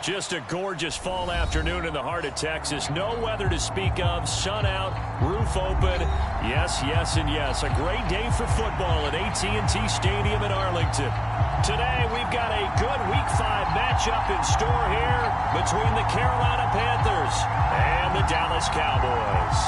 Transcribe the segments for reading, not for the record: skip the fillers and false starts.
Just a gorgeous fall afternoon in the heart of Texas. No weather to speak of. Sun out, roof open. Yes, yes, and yes. A great day for football at AT&T Stadium in Arlington. Today, we've got a good Week 5 matchup in store here between the Carolina Panthers and the Dallas Cowboys.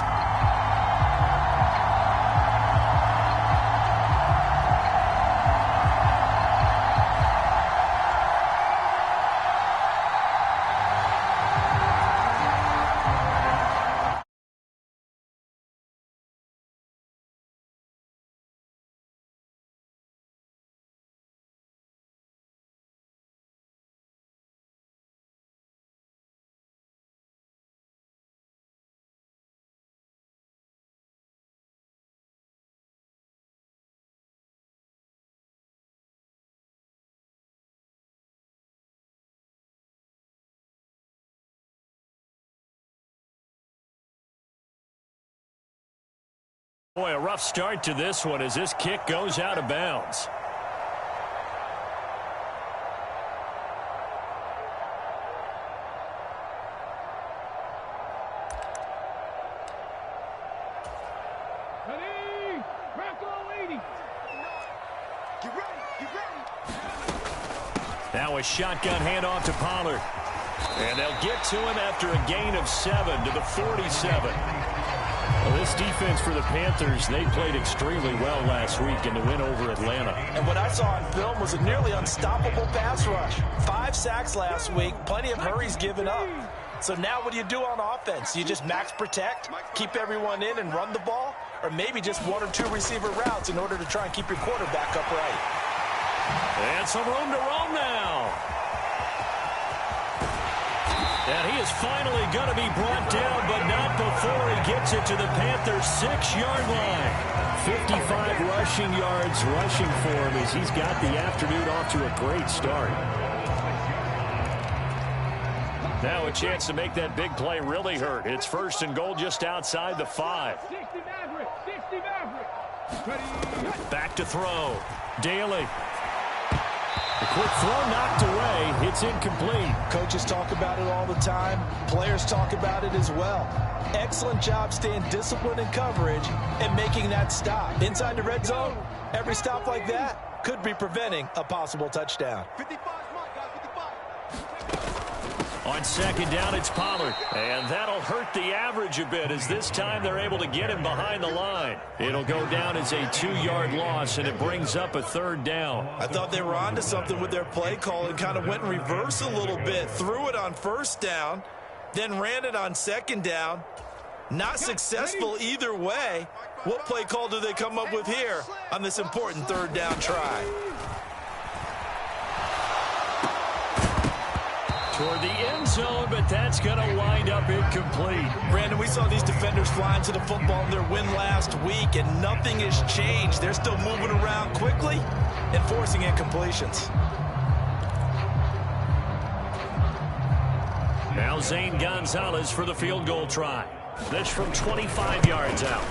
Boy, a rough start to this one as this kick goes out of bounds. Ready? Ready. Get ready. Now a shotgun handoff to Pollard. And they'll get to him after a gain of 7 to the 47. Well, this defense for the Panthers, they played extremely well last week in the win over Atlanta. And what I saw on film was a nearly unstoppable pass rush. 5 sacks last week, plenty of hurries given up. So now what do you do on offense? You just max protect, keep everyone in and run the ball? Or maybe just 1 or 2 receiver routes in order to try and keep your quarterback upright? And some room to roam now. And he is finally going to be brought down, but not before he gets it to the Panthers' 6-yard line. 55 rushing yards rushing for him as he's got the afternoon off to a great start. Now a chance to make that big play really hurt. It's 1st and goal just outside the 5. Back to throw. Daly. The quick throw knocked away. It's incomplete. Coaches talk about it all the time. Players talk about it as well. Excellent job staying disciplined in coverage and making that stop. Inside the red zone, every stop like that could be preventing a possible touchdown. 55. On 2nd down, it's Pollard. And that'll hurt the average a bit as this time they're able to get him behind the line. It'll go down as a 2-yard loss, and it brings up a 3rd down. I thought they were onto something with their play call and kind of went in reverse a little bit. Threw it on 1st down, then ran it on 2nd down. Not successful either way. What play call do they come up with here on this important 3rd down try? Toward the end zone, but that's going to wind up incomplete. Brandon, we saw these defenders fly into the football in their win last week, and nothing has changed. They're still moving around quickly and forcing incompletions. Now Zane Gonzalez for the field goal try. This from 25 yards out.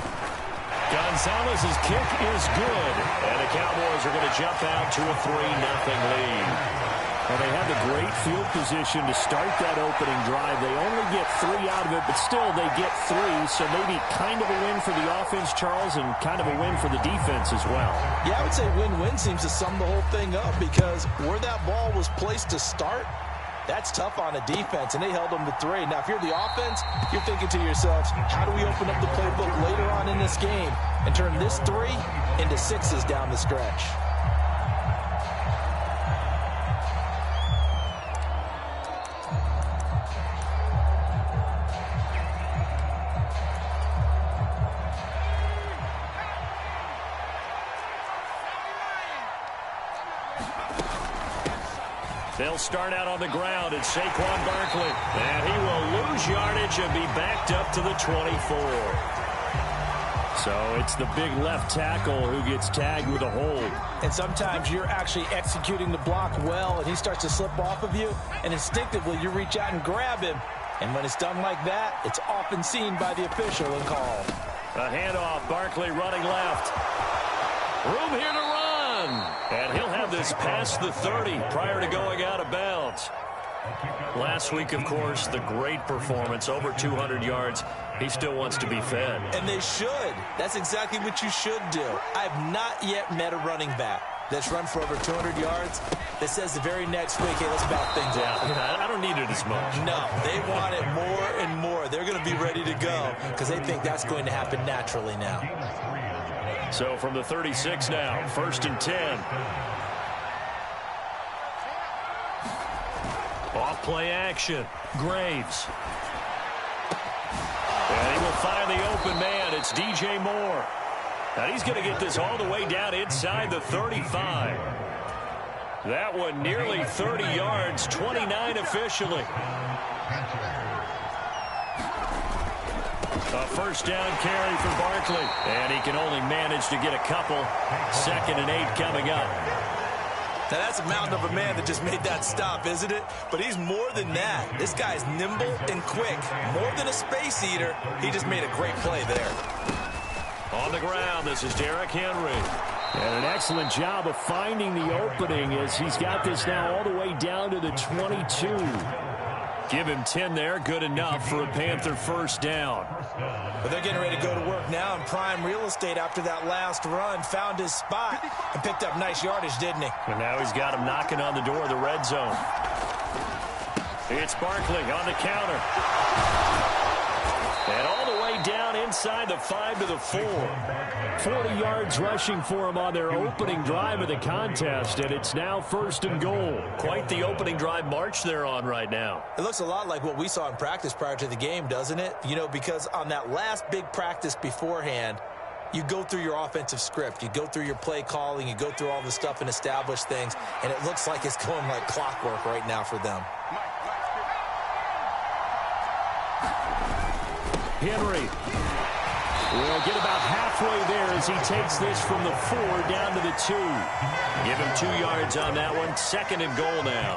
Gonzalez's kick is good, and the Cowboys are going to jump out to a 3-0 lead. Well, they had the great field position to start that opening drive. They only get 3 out of it, but still they get 3, so maybe kind of a win for the offense, Charles, and kind of a win for the defense as well. Yeah, I would say win-win seems to sum the whole thing up because where that ball was placed to start, that's tough on a defense, and they held them to 3. Now, if you're the offense, you're thinking to yourselves, how do we open up the playbook later on in this game and turn this 3 into 6s down the stretch? They'll start out on the ground. It's Saquon Barkley. And he will lose yardage and be backed up to the 24. So it's the big left tackle who gets tagged with a hold. And sometimes you're actually executing the block well, and he starts to slip off of you, and instinctively you reach out and grab him. And when it's done like that, it's often seen by the official and called. A handoff, Barkley running left. Room here to run. And he'll have this past the 30 prior to going out of bounds. Last week, of course, the great performance, over 200 yards. He still wants to be fed. And they should. That's exactly what you should do. I have not yet met a running back that's run for over 200 yards that says the very next week, hey, let's back things out. I don't need it as much. No, they want it more and more. They're going to be ready to go because they think that's going to happen naturally now. So from the 36 now, 1st and 10. Off play action. Graves. And he will find the open man. It's DJ Moore. Now he's going to get this all the way down inside the 35. That one nearly 30 yards, 29 officially. A first down carry for Barkley. And he can only manage to get a couple. 2nd and 8 coming up. Now, that's a mountain of a man that just made that stop, isn't it? But he's more than that. This guy's nimble and quick. More than a space eater. He just made a great play there. On the ground, this is Derrick Henry. And an excellent job of finding the opening as he's got this now all the way down to the 22. Give him 10 there. Good enough for a Panther first down. But they're getting ready to go to work now in prime real estate after that last run. Found his spot and picked up nice yardage, didn't he? And now he's got him knocking on the door of the red zone. It's Barkley on the counter. And all the way down inside the 5 to the 4. 40 yards rushing for him on their opening drive of the contest, and it's now 1st and goal. Quite the opening drive march they're on right now. It looks a lot like what we saw in practice prior to the game, doesn't it? You know, because on that last big practice beforehand, you go through your offensive script. You go through your play calling. You go through all the stuff and establish things, and it looks like it's going like clockwork right now for them. Henry will get about halfway there as he takes this from the 4 down to the 2. Give him 2 yards on that one. 2nd and goal now.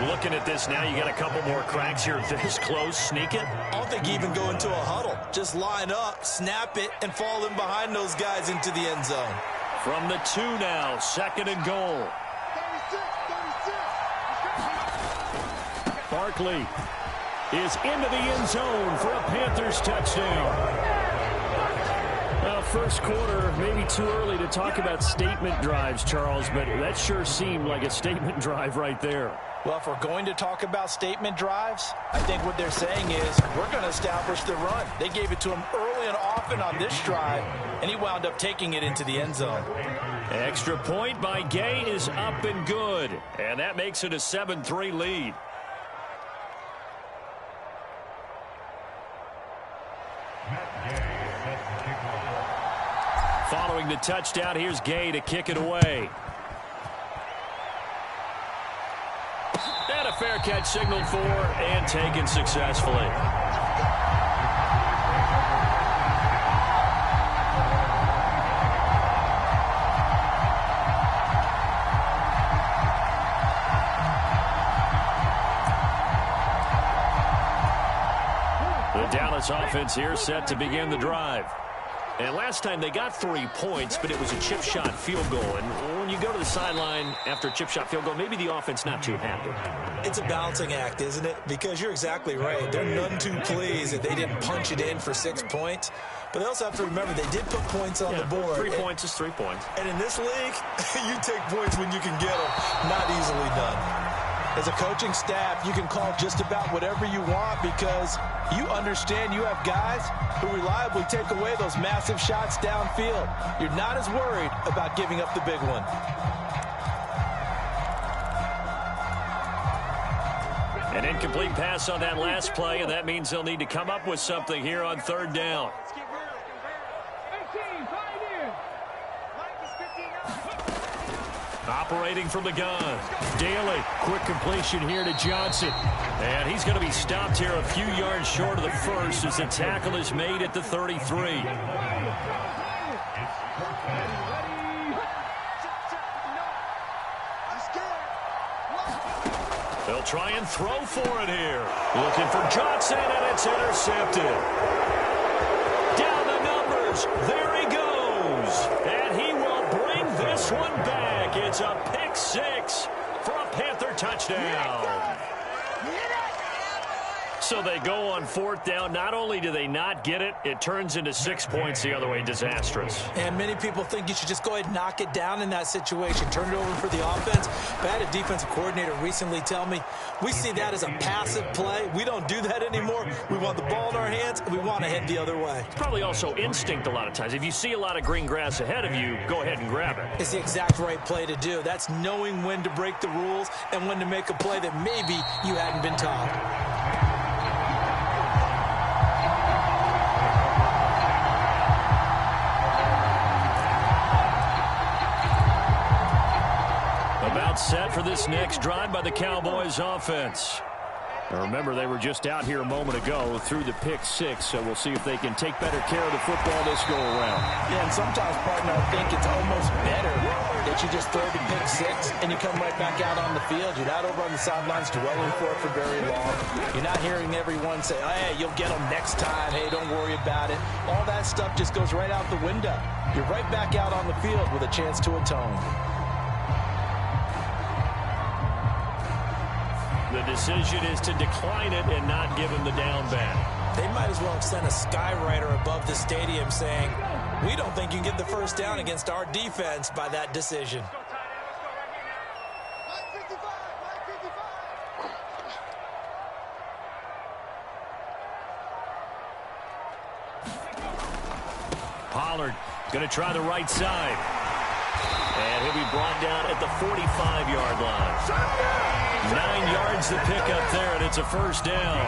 Looking at this now, you got a couple more cracks here. This close, sneak it. I don't think you even go into a huddle. Just line up, snap it, and fall in behind those guys into the end zone. From the 2 now, 2nd and goal. 36. Barkley is into the end zone for a Panthers touchdown. Well, first quarter, maybe too early to talk about statement drives, Charles, but that sure seemed like a statement drive right there. Well, if we're going to talk about statement drives, I think what they're saying is we're going to establish the run. They gave it to him early and often on this drive, and he wound up taking it into the end zone. Extra point by Gay is up and good, and that makes it a 7-3 lead. Following the touchdown, here's Gay to kick it away. And a fair catch signaled for and taken successfully. The Dallas offense here set to begin the drive. And last time they got 3 points, but it was a chip shot field goal. And when you go to the sideline after a chip shot field goal, maybe the offense not too happy. It's a balancing act, isn't it? Because you're exactly right. They're none too pleased that they didn't punch it in for 6 points. But they also have to remember they did put points on the board. 3 points is 3 points. And in this league, you take points when you can get them. Not easily done. As a coaching staff, you can call just about whatever you want because you understand you have guys who reliably take away those massive shots downfield. You're not as worried about giving up the big one. An incomplete pass on that last play, and that means they'll need to come up with something here on 3rd down. Operating from the gun. Daly, quick completion here to Johnson. And he's going to be stopped here a few yards short of the first as the tackle is made at the 33. They'll try and throw for it here. Looking for Johnson, and it's intercepted. Down the numbers. There he goes. And he will bring this one back. It's a pick 6 for a Panther touchdown. So they go on fourth down. Not only do they not get it, it turns into 6 points the other way. Disastrous. And many people think you should just go ahead and knock it down in that situation. Turn it over for the offense. But I had a defensive coordinator recently tell me, we see that as a passive play. We don't do that anymore. We want the ball in our hands, and we want to head the other way. It's probably also instinct a lot of times. If you see a lot of green grass ahead of you, go ahead and grab it. It's the exact right play to do. That's knowing when to break the rules and when to make a play that maybe you hadn't been taught. Set for this next drive by the Cowboys offense. Now remember, they were just out here a moment ago through the pick six, so we'll see if they can take better care of the football this go around. Yeah, and sometimes, partner, I think it's almost better that you just throw the pick six and you come right back out on the field. You're not over on the sidelines dwelling for it for very long. You're not hearing everyone say, hey, you'll get them next time. Hey, don't worry about it. All that stuff just goes right out the window. You're right back out on the field with a chance to atone. The decision is to decline it and not give him the down back. They might as well have sent a skywriter above the stadium saying, we don't think you can get the first down against our defense by that decision. Pollard going to try the right side. And he'll be brought down at the 45-yard line. 9 yards to pick up there, and it's a first down.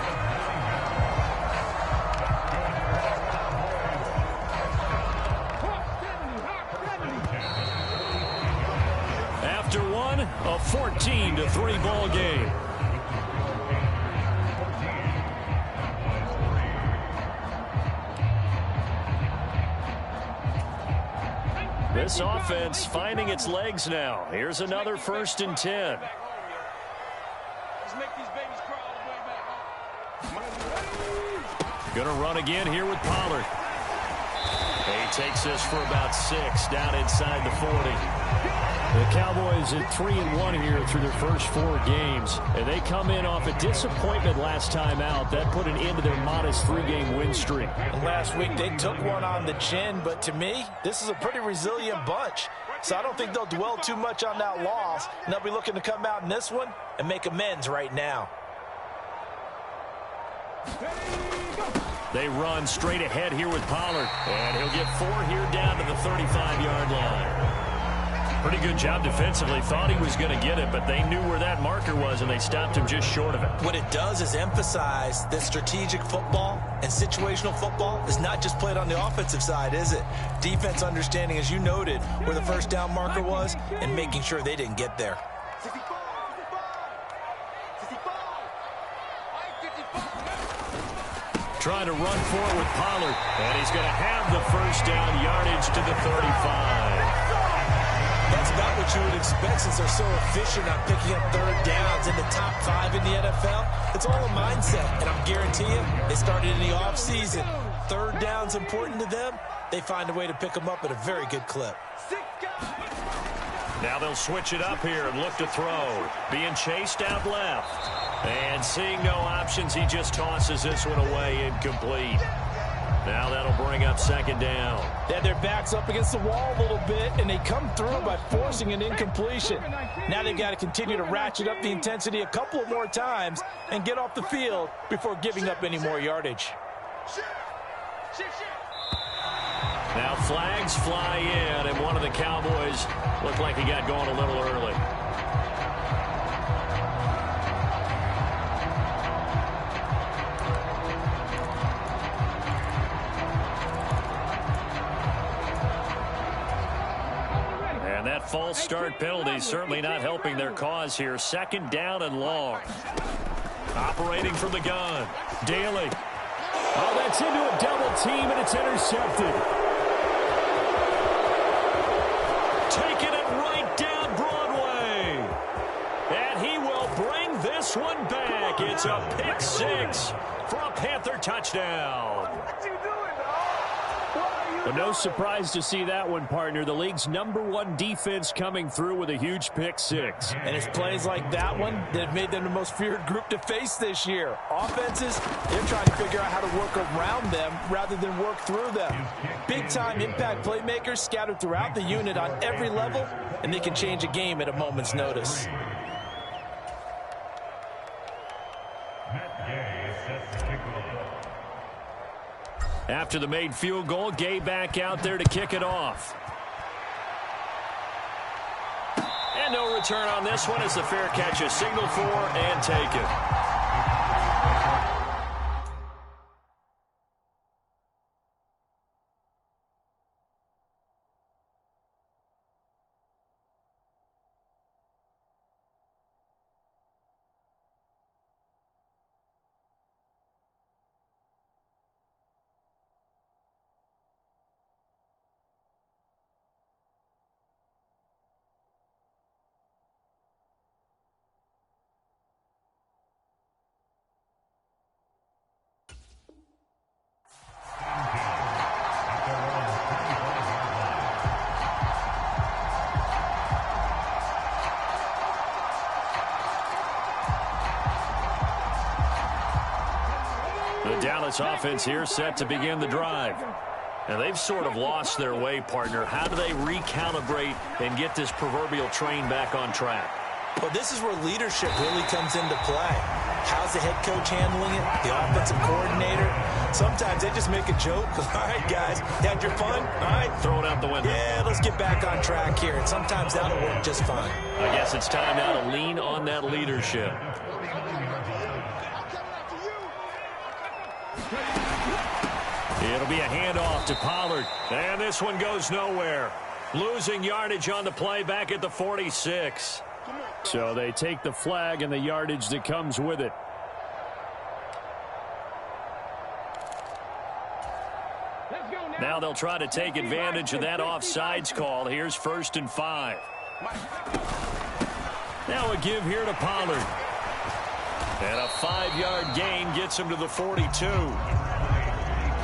After one, a 14-3 ball game. This offense finding its legs now. Here's another 1st and 10. Going to run again here with Pollard. He takes this for about 6 down inside the 40. The Cowboys at 3-1 here through their first 4 games. And they come in off a disappointment last time out. That put an end to their modest 3-game win streak. And last week they took one on the chin, but to me, this is a pretty resilient bunch. So I don't think they'll dwell too much on that loss. And they'll be looking to come out in this one and make amends right now. They run straight ahead here with Pollard. And he'll get 4 here down to the 35-yard line. Pretty good job defensively. Thought he was going to get it, but they knew where that marker was, and they stopped him just short of it. What it does is emphasize that strategic football and situational football is not just played on the offensive side, is it? Defense understanding, as you noted, where the first down marker was and making sure they didn't get there. Trying to run forward with Pollard. And he's going to have the first down, yardage to the 35. That's about what you would expect since they're so efficient on picking up 3rd downs in the top 5 in the NFL. It's all a mindset, and I'm guaranteeing you, they started in the offseason. 3rd down's important to them. They find a way to pick them up at a very good clip. Now they'll switch it up here and look to throw. Being chased out left. And seeing no options, he just tosses this one away, incomplete. Now that'll bring up 2nd down. They had their backs up against the wall a little bit, and they come through by forcing an incompletion. Now they've got to continue to ratchet up the intensity a couple of more times and get off the field before giving up any more yardage. Now flags fly in, and one of the Cowboys looked like he got going a little early. And that false start penalty certainly not helping their cause here. 2nd down and long. Operating from the gun. Daly. Oh, that's into a double team, and it's intercepted. Taking it right down Broadway. And he will bring this one back. It's a pick 6 for a Panther touchdown. Well, no surprise to see that one, partner. The league's #1 defense coming through with a huge pick-6. And it's plays like that one that have made them the most feared group to face this year. Offenses, they're trying to figure out how to work around them rather than work through them. Big-time impact playmakers scattered throughout the unit on every level, and they can change a game at a moment's notice. After the made field goal, Gay back out there to kick it off. And no return on this one as the fair catch is signaled for and taken. The Dallas offense here set to begin the drive. And they've sort of lost their way, partner. How do they recalibrate and get this proverbial train back on track? Well, this is where leadership really comes into play. How's the head coach handling it? The offensive coordinator? Sometimes they just make a joke. All right, guys, had your fun? All right. Throw it out the window. Yeah, let's get back on track here. And sometimes that'll work just fine. I guess it's time now to lean on that leadership. It'll be a handoff to Pollard. And this one goes nowhere. Losing yardage on the play back at the 46. So they take the flag and the yardage that comes with it. Now they'll try to take advantage of that offsides call. Here's 1st and 5. Now a give here to Pollard. And a 5-yard gain gets him to the 42.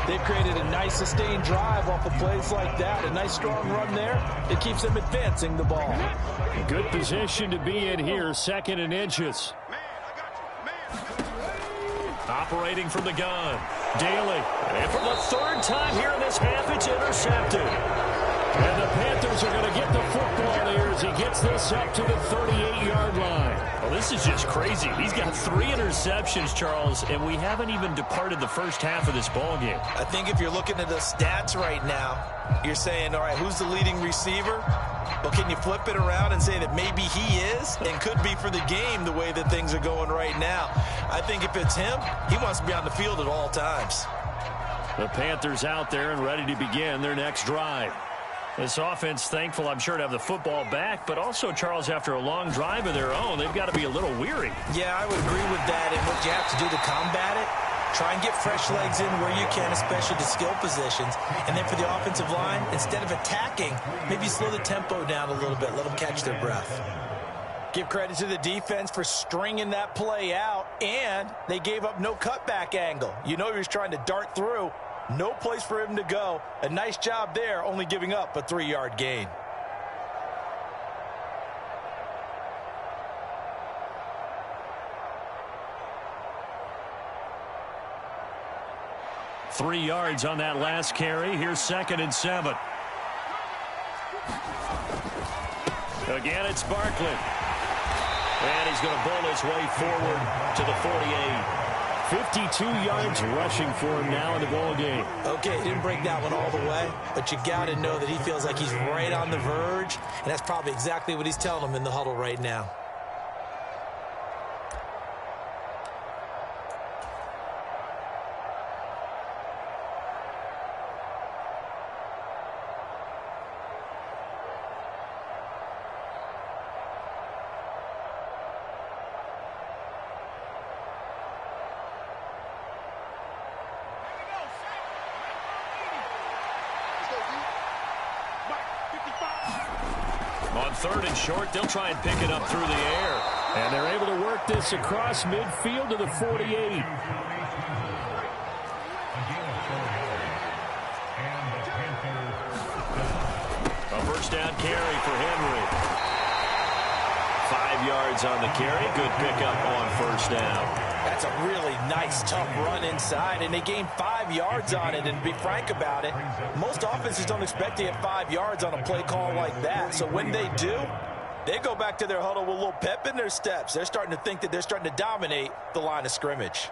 They've created a nice sustained drive off of plays like that. A nice strong run there. It keeps them advancing the ball. Good position to be in here, 2nd and inches. Operating from the gun. Daly. And for the 3rd time here in this half, it's intercepted. And the Panthers are going to get the football here as he gets this up to the 38-yard line. Well, this is just crazy. He's got 3 interceptions, Charles, and we haven't even departed the first half of this ball game. I think if you're looking at the stats right now, you're saying, all right, who's the leading receiver? Well, can you flip it around and say that maybe he is and could be for the game the way that things are going right now? I think if it's him, he wants to be on the field at all times. The Panthers out there and ready to begin their next drive. This offense, thankful, I'm sure, to have the football back, but also, Charles, after a long drive of their own, they've got to be a little weary. Yeah, I would agree with that, and what you have to do to combat it, try and get fresh legs in where you can, especially to skill positions. And then for the offensive line, instead of attacking, maybe slow the tempo down a little bit, let them catch their breath. Give credit to the defense for stringing that play out, and they gave up no cutback angle. You know he was trying to dart through. No place for him to go. A nice job there, only giving up a 3-yard gain. Three yards on that last carry. Here's 2nd and 7. Again, it's Barkley. And he's going to bowl his way forward to the 48. 52 yards rushing for him now in the ball game. Okay, didn't break that one all the way, but you got to know that he feels like he's right on the verge, and that's probably exactly what he's telling them in the huddle right now. On 3rd and short, they'll try and pick it up through the air. And they're able to work this across midfield to the 48. first down carry for Henry. 5 yards on the carry. Good pickup on first down. That's a really nice, tough run inside, and they gained 5 yards on it. And to be frank about it, most offenses don't expect to get 5 yards on a play call like that. So when they do, they go back to their huddle with a little pep in their steps. They're starting to think that they're starting to dominate the line of scrimmage.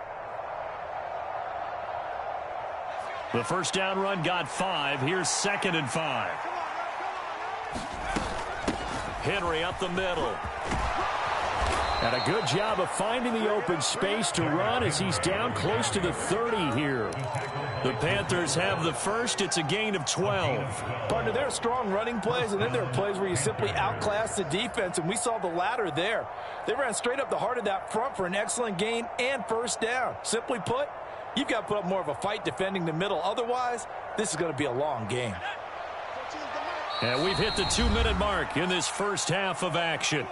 The first down run got 5. Here's 2nd and 5. Henry up the middle. And a good job of finding the open space to run as he's down close to the 30 here. The Panthers have the first. It's a gain of 12. Partner, there are strong running plays, and then there are plays where you simply outclass the defense, and we saw the latter there. They ran straight up the heart of that front for an excellent gain and first down. Simply put, you've got to put up more of a fight defending the middle. Otherwise, this is going to be a long game. And we've hit the 2-minute mark in this first half of action.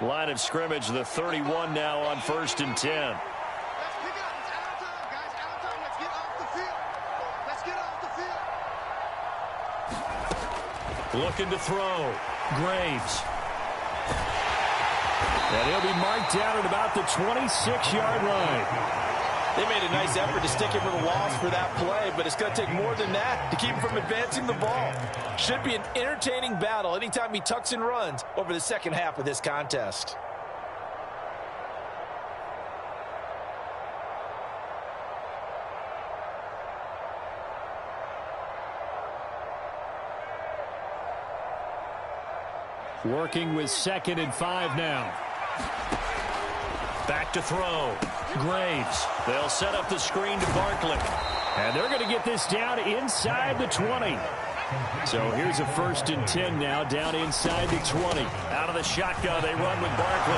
Line of scrimmage, the 31 now on 1st and 10. Looking to throw. Graves. And he'll be marked down at about the 26-yard line. They made a nice effort to stick him with a loss for that play, but it's going to take more than that to keep him from advancing the ball. Should be an entertaining battle anytime he tucks and runs over the second half of this contest. Working with 2nd and 5 now. Back to throw. Graves. They'll set up the screen to Barkley. And they're going to get this down inside the 20. So here's a 1st and 10 now, down inside the 20. Out of the shotgun, they run with Barkley.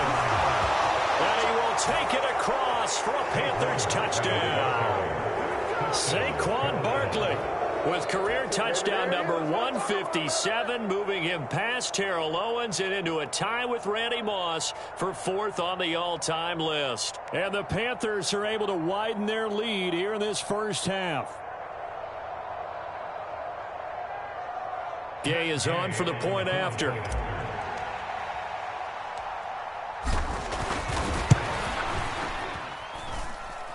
And he will take it across for a Panthers touchdown. Saquon Barkley with career touchdown number 157, moving him past Terrell Owens and into a tie with Randy Moss for 4th on the all-time list. And the Panthers are able to widen their lead here in this first half. Gay is on for the point after.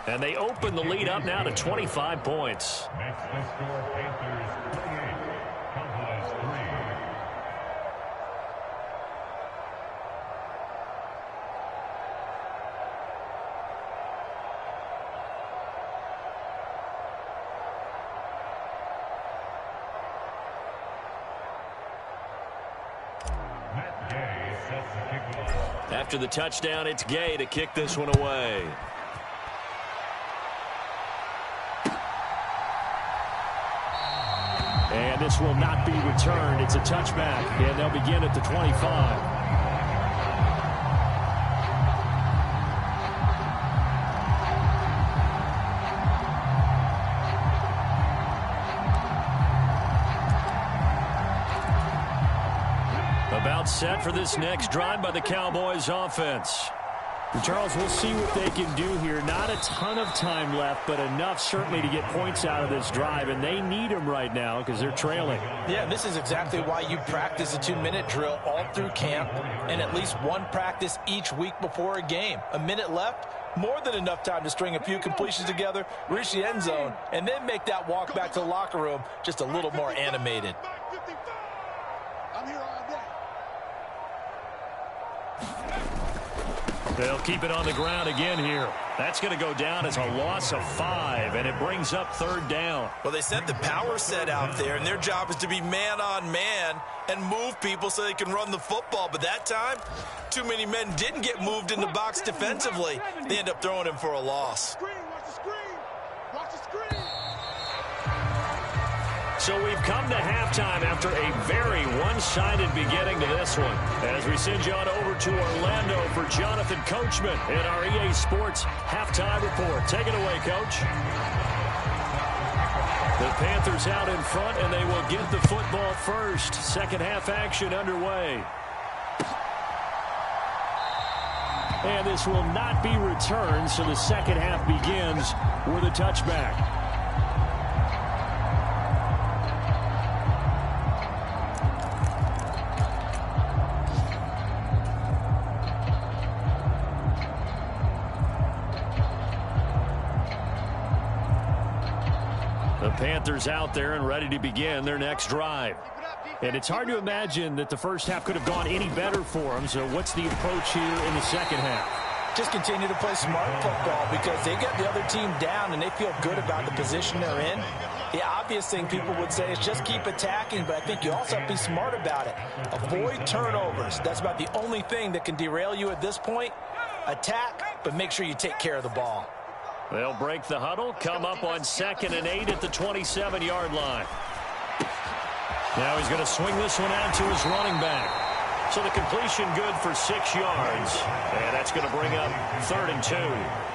And they open the lead up now to 25 points. Next, the score, Panthers 38, Cowboys 3. Matt Gay sets the kickoff. After the touchdown, it's Gay to kick this one away. And this will not be returned. It's a touchback, and they'll begin at the 25. About set for this next drive by the Cowboys offense. Charles, we'll see what they can do here. Not a ton of time left, but enough certainly to get points out of this drive, and they need them right now because they're trailing. Yeah, this is exactly why you practice a 2-minute drill all through camp and at least one practice each week before a game. A minute left, more than enough time to string a few completions together, reach the end zone, and then make that walk back to the locker room just a little more animated. I'm here all day. They'll keep it on the ground again here. That's going to go down as a loss of 5, and it brings up 3rd down. Well, they sent the power set out there, and their job is to be man-on-man and move people so they can run the football. But that time, too many men didn't get moved in the box defensively. They end up throwing him for a loss. So we've come to halftime after a very one-sided beginning to this one. As we send you on over to Orlando for Jonathan Coachman in our EA Sports Halftime Report. Take it away, Coach. The Panthers out in front, and they will get the football first. Second half action underway. And this will not be returned, so the second half begins with a touchback. The Panthers out there and ready to begin their next drive. And it's hard to imagine that the first half could have gone any better for them. So what's the approach here in the second half? Just continue to play smart football because they get the other team down and they feel good about the position they're in. The obvious thing people would say is just keep attacking, but I think you also have to be smart about it. Avoid turnovers. That's about the only thing that can derail you at this point. Attack, but make sure you take care of the ball. They'll break the huddle, come up on 2nd and 8 at the 27-yard line. Now he's going to swing this one out to his running back. So the completion good for 6 yards. And that's going to bring up 3rd and 2.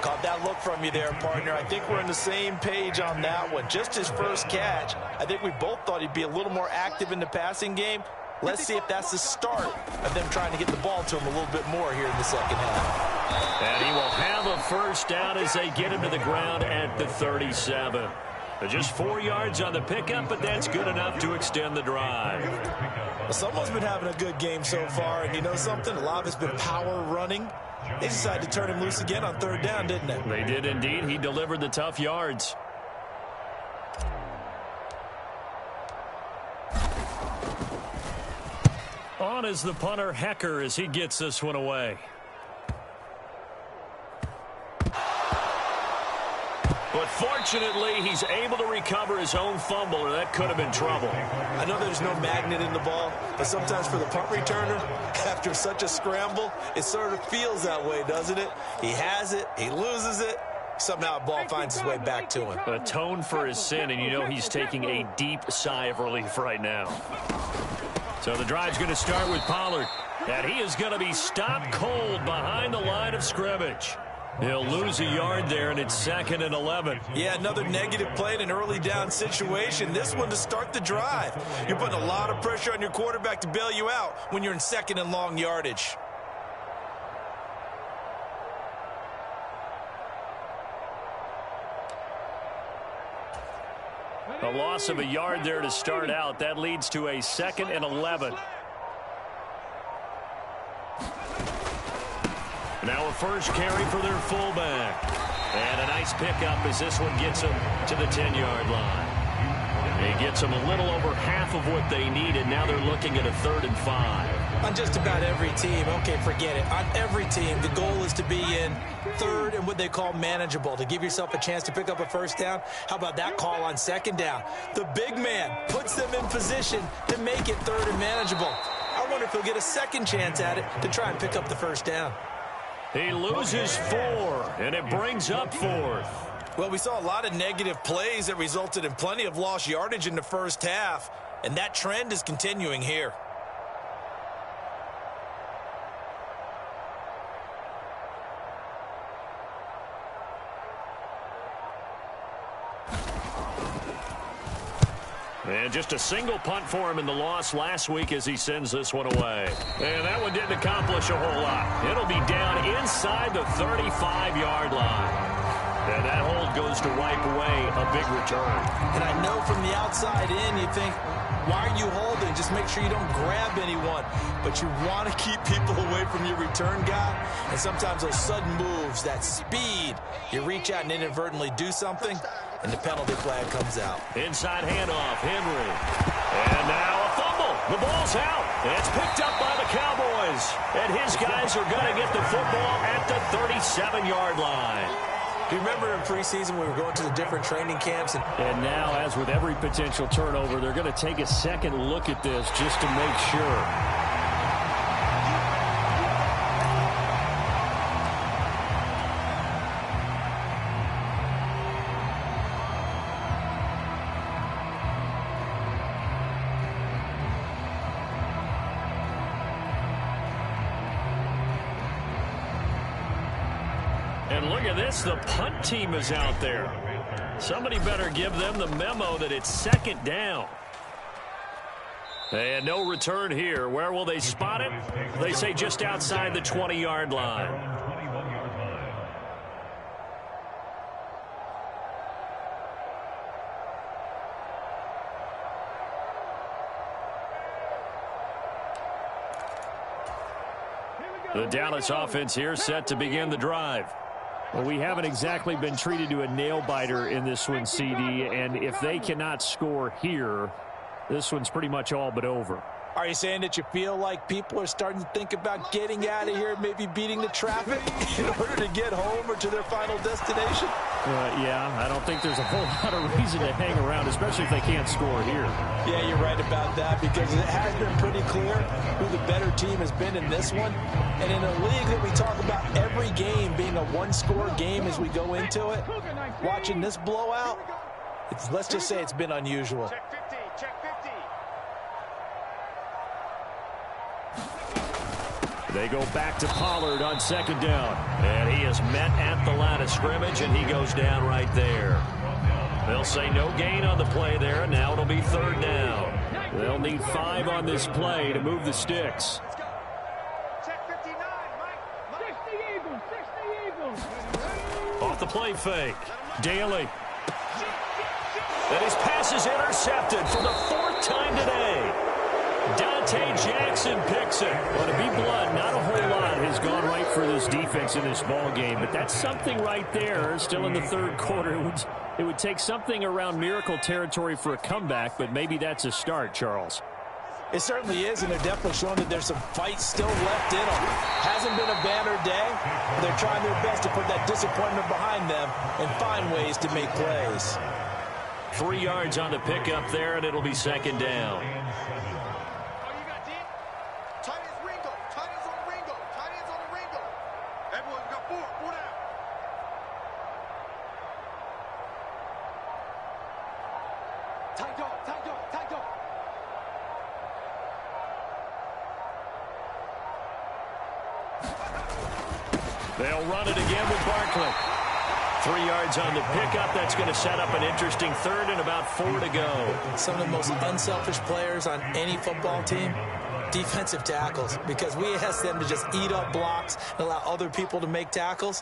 Caught that look from you there, partner. I think we're on the same page on that one. Just his first catch. I think we both thought he'd be a little more active in the passing game. Let's see if that's the start of them trying to get the ball to him a little bit more here in the second half. And he will have a first down as they get him to the ground at the 37. Just 4 yards on the pickup, but that's good enough to extend the drive. Well, someone's been having a good game so far, and you know something? A lot of it's been power running. They decided to turn him loose again on 3rd down, didn't they? They did indeed. He delivered the tough yards. On is the punter, Hecker, as he gets this one away. But fortunately, he's able to recover his own fumble, or that could have been trouble. I know there's no magnet in the ball, but sometimes for the punt returner, after such a scramble, it sort of feels that way, doesn't it? He has it, he loses it, somehow the ball finds its way back to him. Atone for his sin, and you know he's taking a deep sigh of relief right now. So the drive's going to start with Pollard, and he is going to be stopped cold behind the line of scrimmage. He'll lose a yard there, and it's 2nd and 11. Yeah, another negative play in an early down situation. This one to start the drive. You're putting a lot of pressure on your quarterback to bail you out when you're in 2nd and long yardage. A loss of a yard there to start out. That leads to a 2nd and 11. Now a first carry for their fullback. And a nice pickup as this one gets him to the 10-yard line. He gets them a little over half of what they needed. Now they're looking at a 3rd and 5. On just about every team, okay, forget it. On every team, the goal is to be in 3rd and what they call manageable, to give yourself a chance to pick up a first down. How about that call on 2nd down? The big man puts them in position to make it 3rd and manageable. I wonder if he'll get a second chance at it to try and pick up the first down. He loses 4, and it brings up 4th. Well, we saw a lot of negative plays that resulted in plenty of lost yardage in the first half, and that trend is continuing here. And just a single punt for him in the loss last week as he sends this one away. And that one didn't accomplish a whole lot. It'll be down inside the 35-yard line. And that hold goes to wipe away a big return. And I know from the outside in, you think, why are you holding? Just make sure you don't grab anyone. But you want to keep people away from your return guy. And sometimes those sudden moves, that speed, you reach out and inadvertently do something, and the penalty flag comes out. Inside handoff, Henry. And now a fumble. The ball's out. And it's picked up by the Cowboys. And his guys are going to get the football at the 37-yard line. Do you remember in preseason we were going to the different training camps? And now, as with every potential turnover, they're going to take a second look at this just to make sure. And look at this. The punt team is out there. Somebody better give them the memo that it's second down. And no return here. Where will they spot it? They say just outside the 20-yard line. The Dallas offense here set to begin the drive. Well, we haven't exactly been treated to a nail-biter in this one, CD, and if they cannot score here, this one's pretty much all but over. Are you saying that you feel like people are starting to think about getting out of here, maybe beating the traffic in order to get home or to their final destination? Yeah, I don't think there's a whole lot of reason to hang around, especially if they can't score here. Yeah, you're right about that because it has been pretty clear who the better team has been in this one. And in a league that we talk about every game being a one-score game as we go into it, watching this blowout, let's just say it's been unusual. Check 50, check 50. They go back to Pollard on second down. And he is met at the line of scrimmage, and he goes down right there. They'll say no gain on the play there, and now it'll be third down. They'll need 5 on this play to move the sticks. Let's go. Check 59, Mike. 60 Eagles. Off the play fake. Daly. And his pass is intercepted for the 4th time today. Dante Jackson picks it. Well, to be blunt, not a whole lot has gone right for this defense in this ball game, but that's something right there. Still in the third quarter. It would take something around miracle territory for a comeback, but maybe that's a start, Charles. It certainly is, and they're definitely showing that there's some fight still left in them. Hasn't been a banner day. They're trying their best to put that disappointment behind them and find ways to make plays. 3 yards on the pickup there, and it'll be second down. They'll run it again with Barkley. 3 yards on the pickup. That's going to set up an interesting third and about 4 to go. Some of the most unselfish players on any football team, defensive tackles, because we ask them to just eat up blocks and allow other people to make tackles.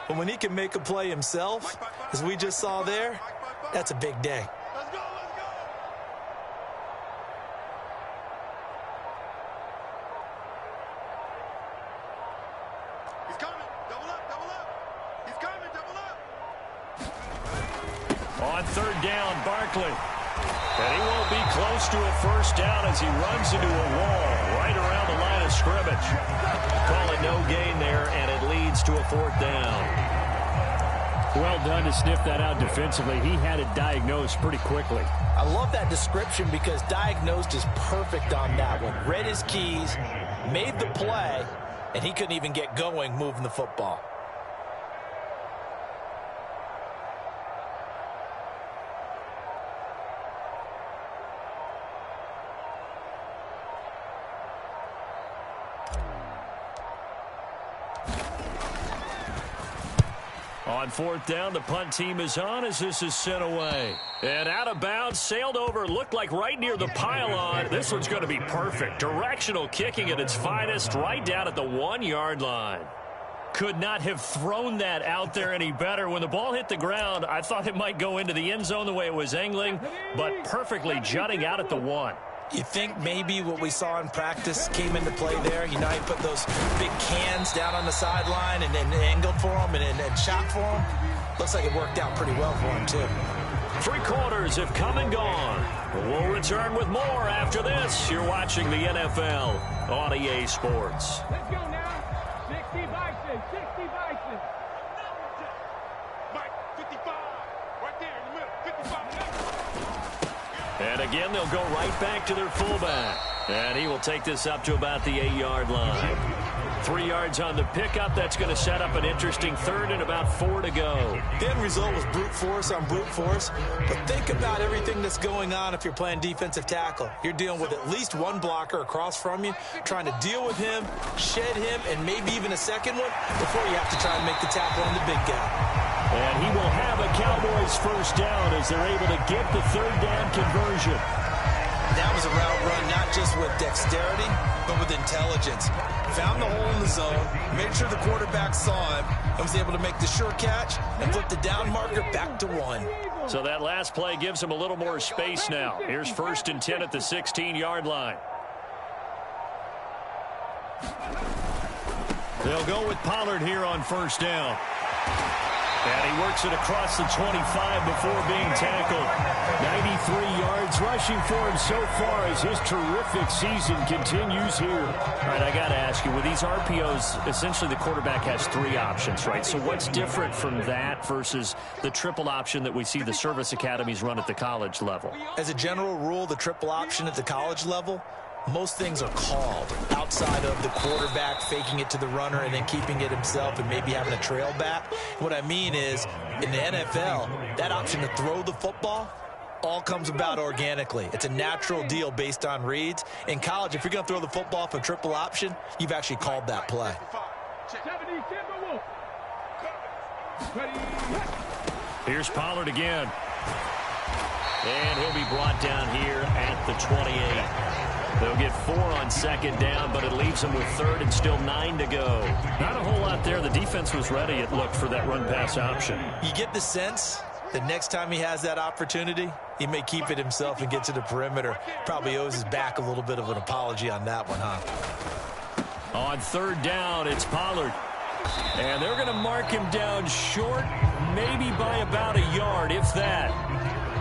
But when he can make a play himself, as we just saw there, that's a big day. Let's go, let's go. He's coming. Double up, double up. He's coming, double up. On third down, Barkley. And he won't be close to a first down as he runs into a wall right around the line of scrimmage. Call it no gain there, and it leads to a 4th down. Well done to sniff that out defensively. He had it diagnosed pretty quickly. I love that description because diagnosed is perfect on that one. Read his keys, made the play, and he couldn't even get going moving the football. On 4th down, the punt team is on as this is sent away. And out of bounds, sailed over, looked like right near the pylon. This one's going to be perfect. Directional kicking at its finest, right down at the 1-yard line. Could not have thrown that out there any better. When the ball hit the ground, I thought it might go into the end zone the way it was angling, but perfectly jutting out at the 1. You think maybe what we saw in practice came into play there? You know, he put those big cans down on the sideline and then angled for him and shot for him. Looks like it worked out pretty well for him, too. 3 quarters have come and gone. We'll return with more after this. You're watching the NFL on EA Sports. Let's go now. 60 Bison, 60 Bison. Mike, 55. Right there in the middle, 55. And again, they'll go right back to their fullback. And he will take this up to about the 8-yard line. 3 yards on the pickup. That's going to set up an interesting third and about 4 to go. The end result was brute force on brute force. But think about everything that's going on if you're playing defensive tackle. You're dealing with at least one blocker across from you, trying to deal with him, shed him, and maybe even a second one before you have to try and make the tackle on the big guy. And he will have a Cowboys first down as they're able to get the third down conversion. That was a route run not just with dexterity, but with intelligence. Found the hole in the zone, made sure the quarterback saw him, and was able to make the sure catch and flip the down marker back to 1. So that last play gives him a little more space now. Here's 1st and 10 at the 16-yard line. They'll go with Pollard here on first down. And he works it across the 25 before being tackled. 93 yards rushing for him so far as his terrific season continues here. All right, I got to ask you, with these RPOs, essentially the quarterback has 3 options, right? So what's different from that versus the triple option that we see the service academies run at the college level? As a general rule, the triple option at the college level, most things are called outside of the quarterback faking it to the runner and then keeping it himself and maybe having a trail back. What I mean is, in the NFL, that option to throw the football all comes about organically. It's a natural deal based on reads. In college, if you're going to throw the football for triple option, you've actually called that play. Here's Pollard again. And he'll be brought down here at the 28. They'll get 4 on second down, but it leaves them with 3rd and still 9 to go. Not a whole lot there. The defense was ready, it looked, for that run-pass option. You get the sense that next time he has that opportunity, he may keep it himself and get to the perimeter. Probably owes his back a little bit of an apology on that one, huh? On 3rd down, it's Pollard. And they're going to mark him down short, maybe by about a yard, if that.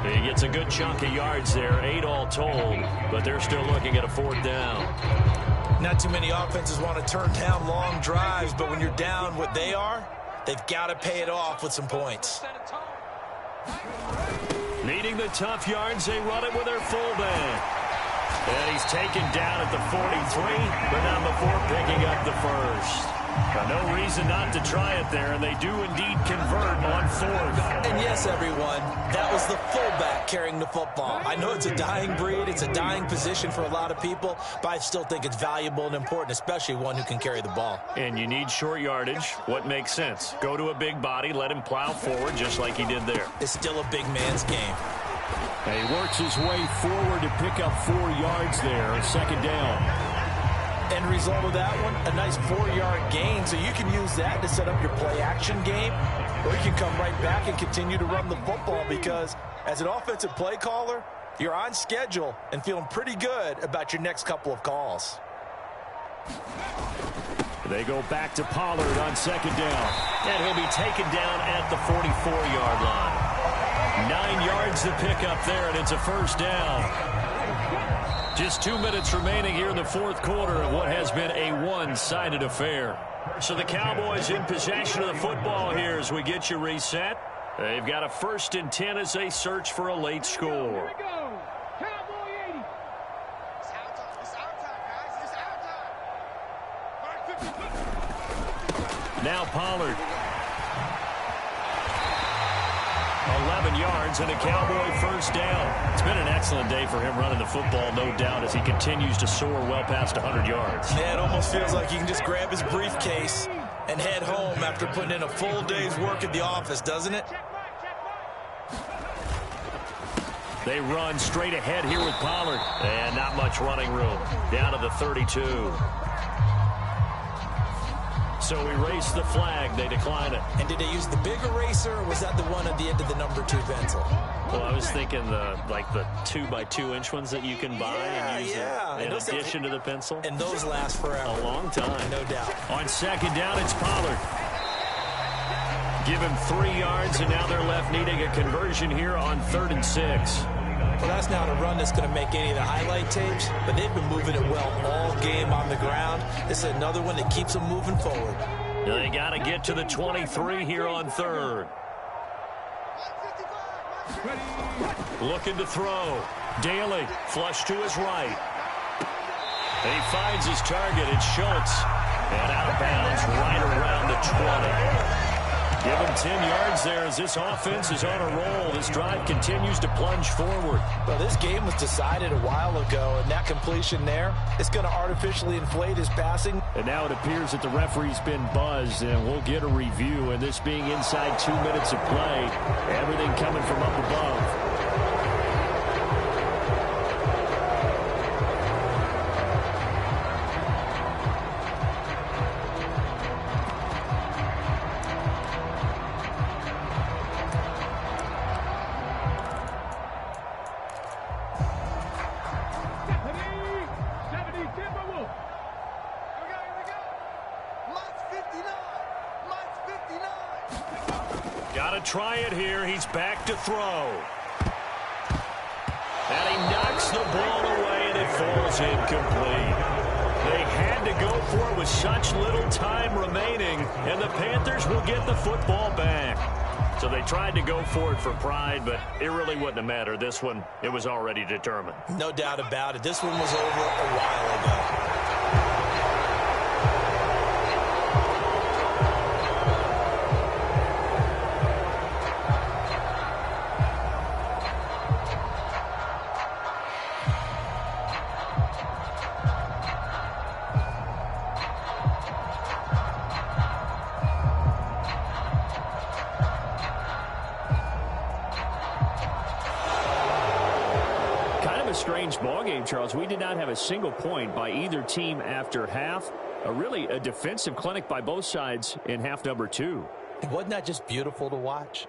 He gets a good chunk of yards there, 8 all told, but they're still looking at a 4th down. Not too many offenses want to turn down long drives, but when you're down what they are, they've got to pay it off with some points. Needing the tough yards, they run it with their fullback. And he's taken down at the 43, but not before picking up the first. No reason not to try it there, and they do indeed convert on 4th. And yes, everyone, that was the fullback carrying the football. I know it's a dying breed, it's a dying position for a lot of people, but I still think it's valuable and important, especially one who can carry the ball. And you need short yardage. What makes sense? Go to a big body, let him plow forward just like he did there. It's still a big man's game. And he works his way forward to pick up 4 yards there, 2nd down. End result of that one, a nice 4-yard gain, so you can use that to set up your play-action game, or you can come right back and continue to run the football because as an offensive play caller, you're on schedule and feeling pretty good about your next couple of calls. They go back to Pollard on 2nd down, and he'll be taken down at the 44-yard line. 9 yards to pick up there, and it's a 1st down. Just 2 minutes remaining here in the 4th quarter of what has been a one-sided affair. So the Cowboys in possession of the football here as we get you reset. They've got a 1st and 10 as they search for a late score. Here we go. Cowboy 80. It's our time, guys. It's our time. Now Pollard. 11 yards and a Cowboy 1st down. It's been an excellent day for him running the football, no doubt, as he continues to soar well past 100 yards. Yeah, it almost feels like he can just grab his briefcase and head home after putting in a full day's work at the office, doesn't it? They run straight ahead here with Pollard. And not much running room. Down to the 32. So erase the flag. They decline it. And did they use the big eraser, or was that the one at the end of the number 2 pencil? Well, I was thinking the 2x2-inch ones that you can buy and use in addition to the pencil. And those last forever. A long time. No doubt. On 2nd down, it's Pollard. Give him 3 yards, and now they're left needing a conversion here on 3rd and 6. Well, that's not a run that's going to make any of the highlight tapes, but they've been moving it well all game on the ground. This is another one that keeps them moving forward. They got to get to the 23 here on 3rd. Looking to throw. Daly, flush to his right. He finds his target. It's Schultz. And out of bounds right around the 20. Give him 10 yards there as this offense is on a roll. This drive continues to plunge forward. Well, this game was decided a while ago, and that completion there is going to artificially inflate his passing. And now it appears that the referee's been buzzed, and we'll get a review. And this being inside 2 minutes of play, everything coming from up above. Try it here. He's back to throw. And he knocks the ball away, and it falls incomplete. They had to go for it with such little time remaining, and the Panthers will get the football back. So they tried to go for it for pride, but it really wouldn't have mattered. This one, it was already determined. No doubt about it. This one was over a while ago. Strange ball game, Charles. We did not have a single point by either team after half. Really a defensive clinic by both sides in half number 2. Wasn't that just beautiful to watch?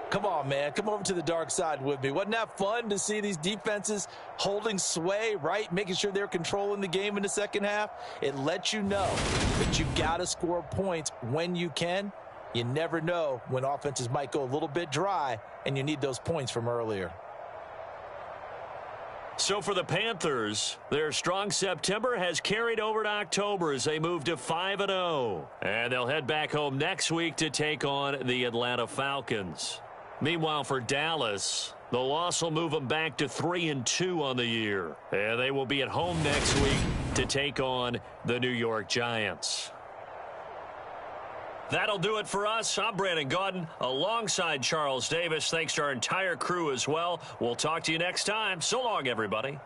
Come on, man. Come over to the dark side with me. Wasn't that fun to see these defenses holding sway, right? Making sure they're controlling the game in the second half. It lets you know that you got to score points when you can. You never know when offenses might go a little bit dry, and you need those points from earlier. So for the Panthers, their strong September has carried over to October as they move to 5-0. And they'll head back home next week to take on the Atlanta Falcons. Meanwhile, for Dallas, the loss will move them back to 3-2 on the year. And they will be at home next week to take on the New York Giants. That'll do it for us. I'm Brandon Gaudin alongside Charles Davis. Thanks to our entire crew as well. We'll talk to you next time. So long, everybody.